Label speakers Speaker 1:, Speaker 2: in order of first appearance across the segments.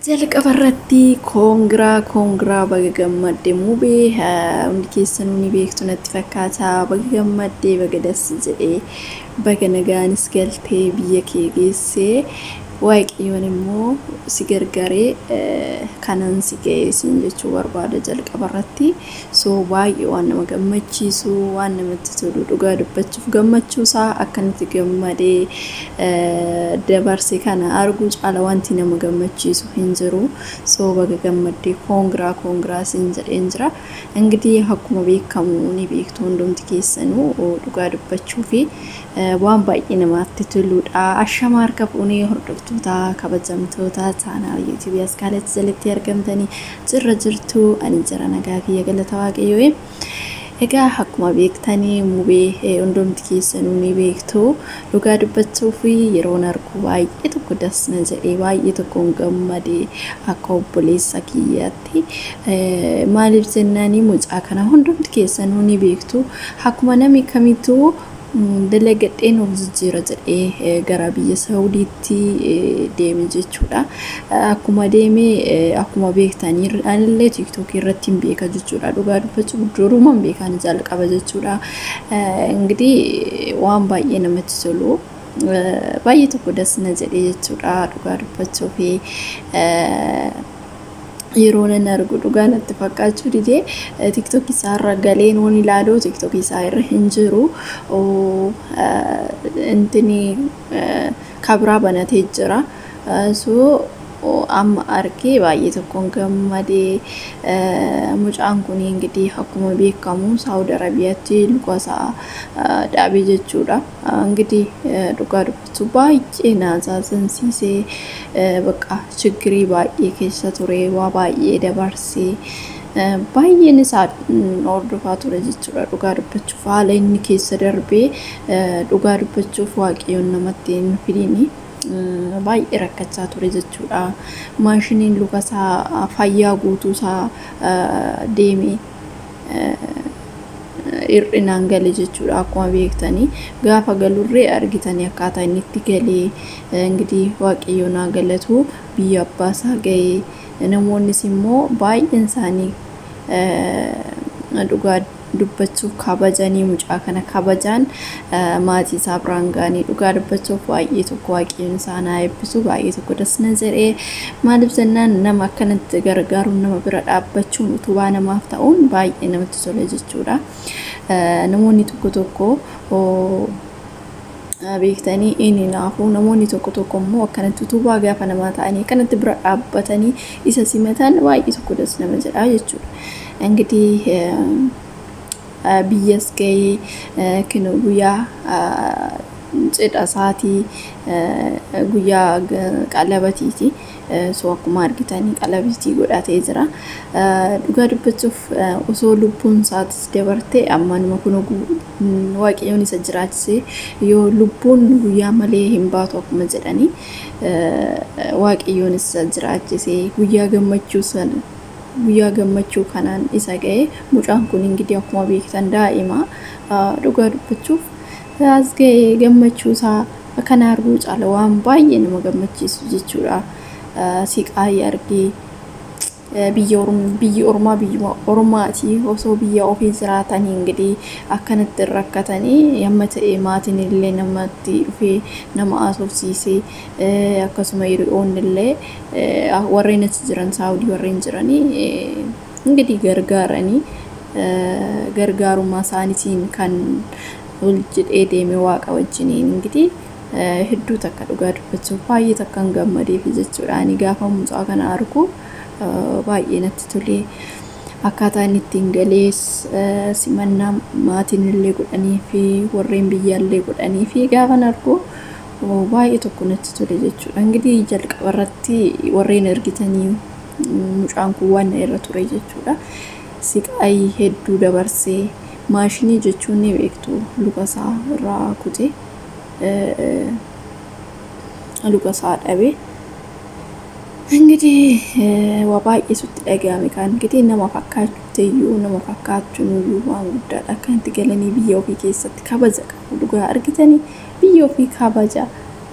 Speaker 1: jalqabarratti koongiraa baga gammadde mubee hundi keessanuu ni beektu natti fakkaata baga gammadde baga dassi jedhee baga nagaanis galtee biyya kee geessee waaqayyoon immoo si gargaaree kanan si geessin jechuu barbaada jalqabarratti soo baay'ee waan nama gammachiisu waan namatti tolu dhugaa dubbachuuf gammachuusaa akkanatti gammadee dabarse kana arguu caala wanti nama gammachiisu hin jiru soo baga gammadde koongiraa sin jedheen jira እንግዲህ akkuma beekamu ni beektu hundumti keessanuu dhugaa dubbachuu fi waan baay'ee namatti toludha ashama harka fuunee hordoftoota kabajamtoota chaanaal YouTube Askaalet jalatti argamtanii jirtu ani jira nagaa kiyya galata waaqayyoo egaa akkuma beektanii mubee hundumti keessanuu ni beektu dhugaa dubbachuu fi yeroo narku baay'ee tokko dasna jedhee baay'ee tokko gammadee akka obboleessa kiyyaatti maaliif jennaan mucaa kana hundumti keessanuu ni beektu akkuma namni kamittuu delegateen of jijjiira jedhee gara biyya Saawudiitti deeme jechuudha akkuma deeme akkuma beektanii anillee TikTok irratti beeka jechuudha dhugaa dubbachuu durumaan beekan jalqaba jechuudha እንግዲህ waan baay'ee namatti tolu baay'ee tokko dasna jedhee jechuudha dhugaa dubbachuu fi yeroon nargu dhugaa natti fakkaachuu didee TikTok isaarra galeen waan ilaaluu TikTok isaa irra hin jiru intini kabra banatee jira soo amma arkee baay'ee tokkoon gammadee mucaan kun እንግዲህ akkuma beekamu Saudi Arabiyaatti luqasa dhaabee jechuudha እንግዲህ dhugaa dubbachuu baay'ee naasaasansiisee bakka chigrii baay'ee keessa ture waa baay'ee dabarsee baay'een isaa hordofaa ture jechuudha dhugaa dubbachuuf haala inni keessa darbee dhugaa dubbachuuf waaqayyoon namatti hin fidini baay'ee rakkachaa ture jechuudha maashiniin lukasaa fayyaa guutuusaa deeme irrinaan gale jechuudha akkuma beektanii gaafa galurree argitanii akkaataa inni itti galee እንግዲህ waaqayyoon galatu biyya abbaasaa ga'ee namoonnis immoo baay'een isaanii dhugaa dubbachuu kabajanii mucaa kana kabajaan maatii isaa biraan gaanii dhugaa dubbachuuf baay'ee tokko waaqayyoon isaanii eebbisu baay'ee tokko dasna jedhee maaliif jennaan nama akkanatti gargaaruun nama bira dhaabbachuun utubaa namaaf ta'uun baay'ee namatti tola jechuudha namoonni tokko beektanii inni naafuu namoonni tokko immoo akkanatti utubaa gaafa namaa ta'anii akkanatti bira dhaabbatanii isa simatan baay'ee tokko dasna jedha jechuudha እንግዲህ biyyas ga'ee kinu guyyaa cidha isaatii guyyaa qalabatiiti soo akkuma argitanii qalabitii godhatee jira dhugaa dubbachuuf osoo lubbuun isaatis dabarte amma nama kun waaqayyoon isa jiraachise yoo lubbuun guyyaa malee hin baatu akkuma jedhanii waaqayyoon isa jiraachise guyyaa gammachuu kanaan isa ga'e mucaan kun እንግዲህ akkuma beektan daa'ima dhugaa dubbachuuf as ga'e gammachuusaa kana arguu caala waan baay'ee nama gammachiisu jechuudha siqaayii argee biyya ormaati osoo biyya ofii jiraatanii እንግዲህ akkanatti rakkatanii yamma ta'e maatiin illee namatti dhufee nama asoofsiisee akkasuma hiriyoon illee warreen achi jiran Saawudii warreen jiranii እንግዲህ gargaarummaa isaaniitiin kan ol jedhee deeme waaqa wajjiniin እንግዲህ hedduu takka dhugaa dubbachuuf baay'ee takkan gammadee fi jechuudha ani gaafa mucaa kana argu baay'ee natti tolee akkaataa inni ittiin galees simannaa maatiin illee godhanii fi warreen biyyaallee godhanii fi gaafa argu baay'ee tokko natti tole jechuudha እንግዲህ jalqabarratti warreen argitanii mucaan kun waan irra ture jechuudha siqaayii hedduu dabarsee maashinii jechuun ni beektu lukasaa irraa kutee lukasaa dhabe እንግዲህ wabaay'ee sutti dhagahame kan እንግዲህ nama fakkaachuun waan guddaadha kan itti galanii biyya ofii keessatti kabaja qabu dhugaa argitanii biyya ofii kabaja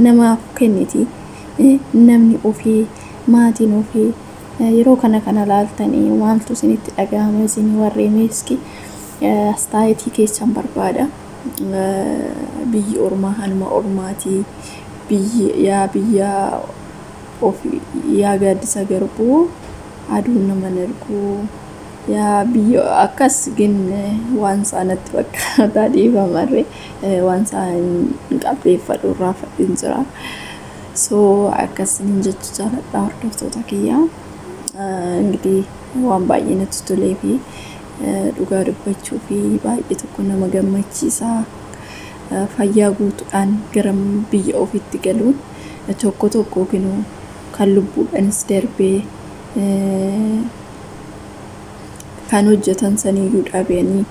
Speaker 1: namaaf kenniti namni ofii maatiin ofii yeroo kana laaltanii maaltu isinitti dhagahama isin warreen meeski astaayitii keessan barbaada. Biyyi ormaa hanuma ormaatii biyya ofii yaa gaaddisa garbuu aduun nama narguu yaa biyya akkas gin waan saanatti bakka taadhiifa marre waan saan qabbeeffadhu irraa fadhin jira. So akkasiin jechu jaaladha hordoftoota kiyyaa. Enggidi waan baay'ee natti tolee fi dhugaa dubbachuu fi baay'ee tokko nama gammachiisa. Fayyaa guutuudhaan gara biyya ofiitti galuun tokko kinu kan lubbuudhaanis darbee kan hojjetan saniyyuu dhaabanii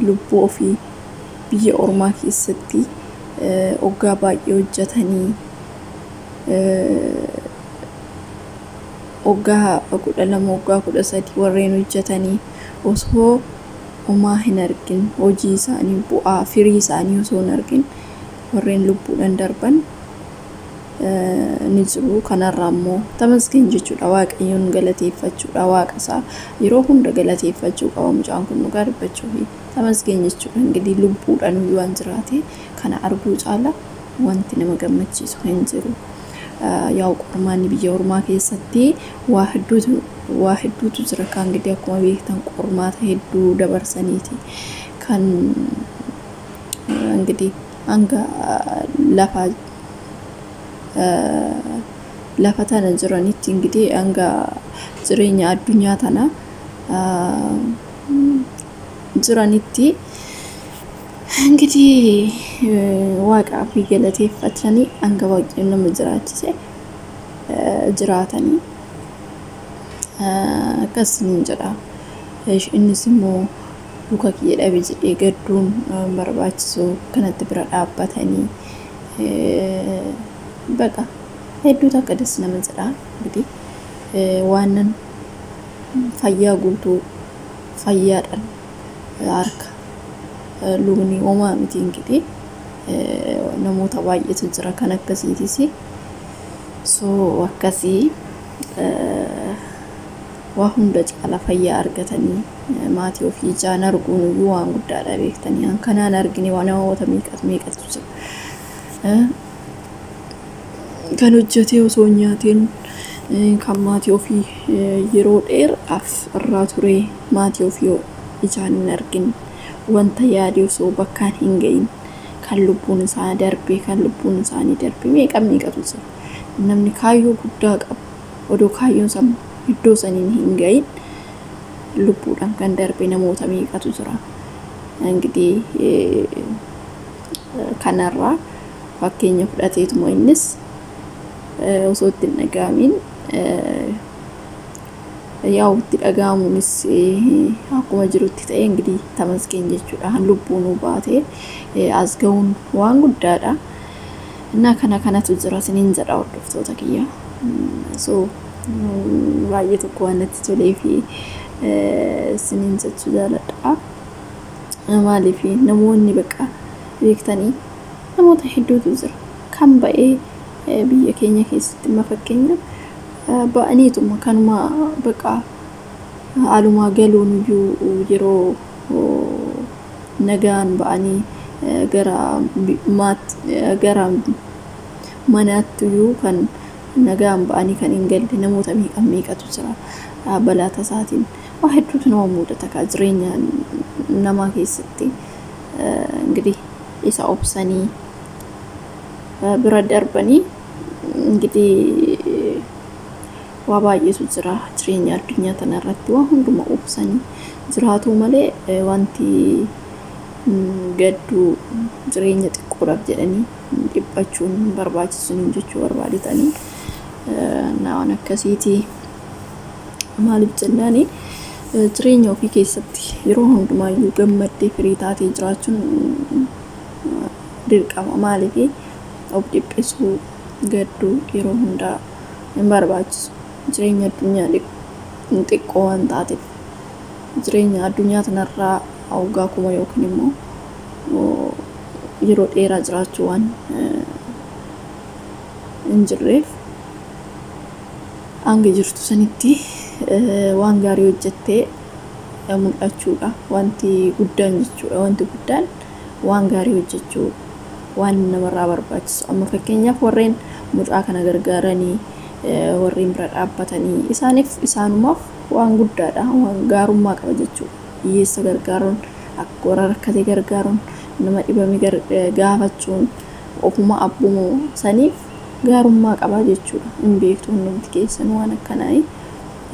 Speaker 1: lubbuu ofii biyya ormaa keessatti oggaa baay'ee hojjetanii oggaa 12 oggaa 13 warreen hojjetanii osoo homaa hin argin hojii isaanii bu'aa firii isaanii osoo hin argin warreen lubbuudhaan darban ni jiru. Kanarraa immoo tamasgeen jechuudha waaqayyoon galateeffachuudha waaqasaa yeroo hunda galateeffachuu qaba mucaan kun dhugaa dubbachuu fi tamasgeen jechuudha. Enggidi lubbuudhaan waan jiraate kana arguu caala wanti nama gammachiisu hin jiru. Yaa qormaanni biyya ormaa keessatti waa hedduutu jira kan enggidi akkuma beektan qormaata hedduu dabarsaniiti kan enggidi hanga lafa tana jiranitti enggidi hanga jireenya addunyaa tana jiranitti enggidi waaqa fi galateeffatanii hanga waaqayyoon nama jiraachise jiraatanii akkasiin jedha. Innis immoo luka kiyya dhabe jedhee gadduun barbaachisu kanatti bira dhaabbatanii baqa hedduu takka des nama jedha. Enggidi waanan fayyaa guutuu fayyaadhaan harka lugni homaa miti enggidi namoota baay'eetu jira kan akkasiitis. So akkasii waa hunda caala fayyaa argatanii maatii ofii ijaan arguun waan guddaadha beektanii kanaan argine waan namoota meeqatu jira kan hojjetee osoo nyaateen kan maatii ofii yeroo dheeraaf irraa ture maatii ofii ijaan hin argin wanta yaadee osoo bakkaan hin gahin kan lubbuun isaa darbee kan lubbuun isaanii darbee meeqatu jira. Namni kaayyoo guddaa qabu odoo kaayyoon san iddoo saniin hin gahin lubbuudhaan kan darbe namoota meeqatu jira. Enggidi kanarraa fakkeenya fudhateetuma innis osoo itti hin dhaga'amin yaa itti dhaga'amuunis akkuma jirutti ta'e enggidi tamasgeen jechuudha. Lubbuun baatee as ga'uun waan guddaadha. Innaa kanatu jira siniin jedha hordoftoota kiyya. So baay'ee tokko waan natti tolee fi siniin jechuu jaaladha. Maaliif namoonni baqa beektanii namoota hedduutu jira kan ba'ee biyya keenya keessatti fakkeenya ba'aniituma kanuma baqa haalumaa galuun iyyuu yeroo nagaan ba'anii gara manaatti iyyuu kan nagaan ba'anii kan hin galle namoota meeqatu jira. Balaa tasaatiin waa hedduutu nama mudata ka jireenya namaa keessatti enggidi isa obsanii bira darbanii enggidi waa baay'eetu jira jireenya addunyaa tanarratti waa hunduma obsanii jiraatu malee wanti gaddu jireenya xiqqoodhaaf jedhanii dhiphachuun barbaachisun jechuu barbaaditanii waan akkasiiti. Maaliif jennaani jireenya ofii keessatti yeroo hundumaayyuu gammaddee firii taatee jiraachuun dirqama. Maaliif of dhiphisuu gadduu yeroo hundaa hin barbaachisu. Jireenya addunyaa xiqqoo waan taateef jireenya addunyaa tanarraa hawgaa kuma yookiin immoo yeroo dheeraa jiraachuu waan hin jirreef hanga jirtu sanitti waan gaarii hojjettee mul'achuudha. Wanti guddaan jechuudha. Wanti guddaan waan gaarii hojjechuu waan namarraa barbaachisu. Amma fakkeenyaaf warreen mucaa kana gargaaranii warreen bira dhaabbatanii isaanumaaf waan guddaadha. Waan gaarummaa qaba jechuudha. Hiyyeessa gargaaruun akka warra rakkate gargaaruun nama dhibame gaafachuun ofuma abbumuu saniif gaarummaa qaba jechuudha. Hin beektu hundi keessan waan akkanaayi.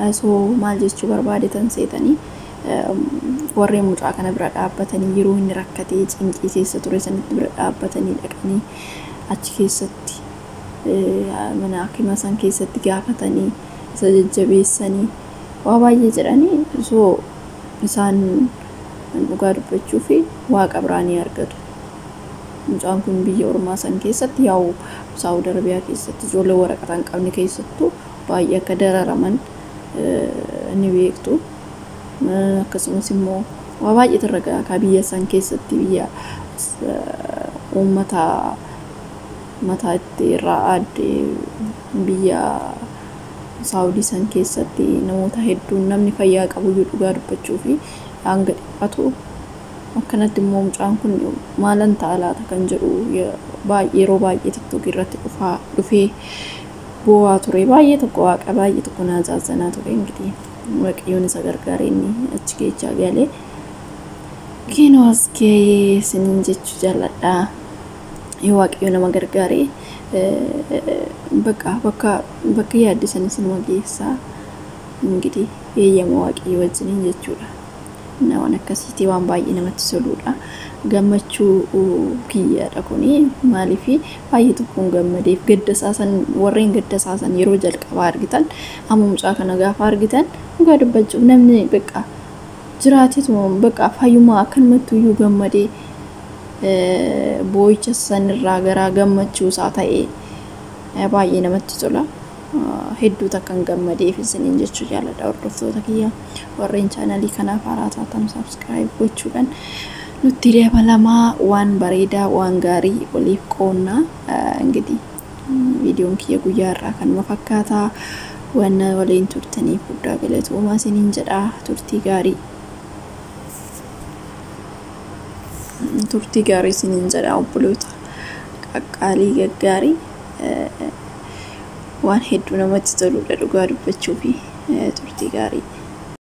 Speaker 1: Asoo maal jechuu barbaadetan seetanii warreen mucaa kana bira dhaabbatanii yeroo inni rakkatee cinqii keessa ture sanitti bira dhaabbatanii dhaqanii achi keessatti mana hakimaa san keessatti gaafatanii isa jajjabeessanii waa baay'ee jedhanii soo isaan dhugaa dubbachuu fi waaqa biraanii argatu. Mucaan kun biyya ormaa san keessatti yaa'u Saawud Arabiyaa keessatti ijoollee waraqaa hin qabne keessattuu baay'ee akka dararaman ni beektu. Akkasumas immoo waa baay'ee irra ka biyya san keessatti biyya uummata mataa itti irraa adde biyya Saawudii san keessatti namoota hedduun namni fayyaa qabu dhugaa dubbachuu fi hanga dhiphatu. Akkanatti immoo mucaan kun maalan ta'a laata kan jedhu yeroo baay'ee TikTok irratti dhufee bu'aa ture. Baay'ee tokko waaqa baay'ee tokko naazaazzanaa ture. Ingitii waaqayyoon isa gargaaree inni achi keechaa galee kiinoos kee sinin jechuu jaalladha. Yoo waaqayyo nama gargaaree bakka yaaddisanis nama geessaa. Ingitii eeyyama waaqayyo wajjiniin jechuudha. Waan akkasiitii waan baay'ee namatti toludha. Gammachuu kiyyaadha kuni maaliif baay'ee tokkoon gammadeef warreen gadda saasan yeroo jalqabaa argitan amma mucaa kana gaafa argitan dhugaa dubbachuuf namni bakka jiraateetu bakka fayyummaa akkanumatti iyyuu gammadee boo'icha sanirraa gara gammachuu isaa ta'ee baay'ee namatti tola. Hedduu takkan gammadeef isiniin jechuu jaalladha hordoftoota kiyya. Warreen chaanalii kanaaf haaraa taatan subscribe gochuudhaan nutti dabalamaa waan bareedaa waan gaarii waliif qoonnaa. Ingitii viidiyoon kiyya guyyaa irraa kanuma fakkaata. Waan waliin turtaniif guddaa galatoomaa isiniin jedha. Turtii gaarii isiniin jedha obboloota qaqqaalii gaggaarii. Waan hedduu namatti toludha dhugaa dubbachuu fi turtii gaarii.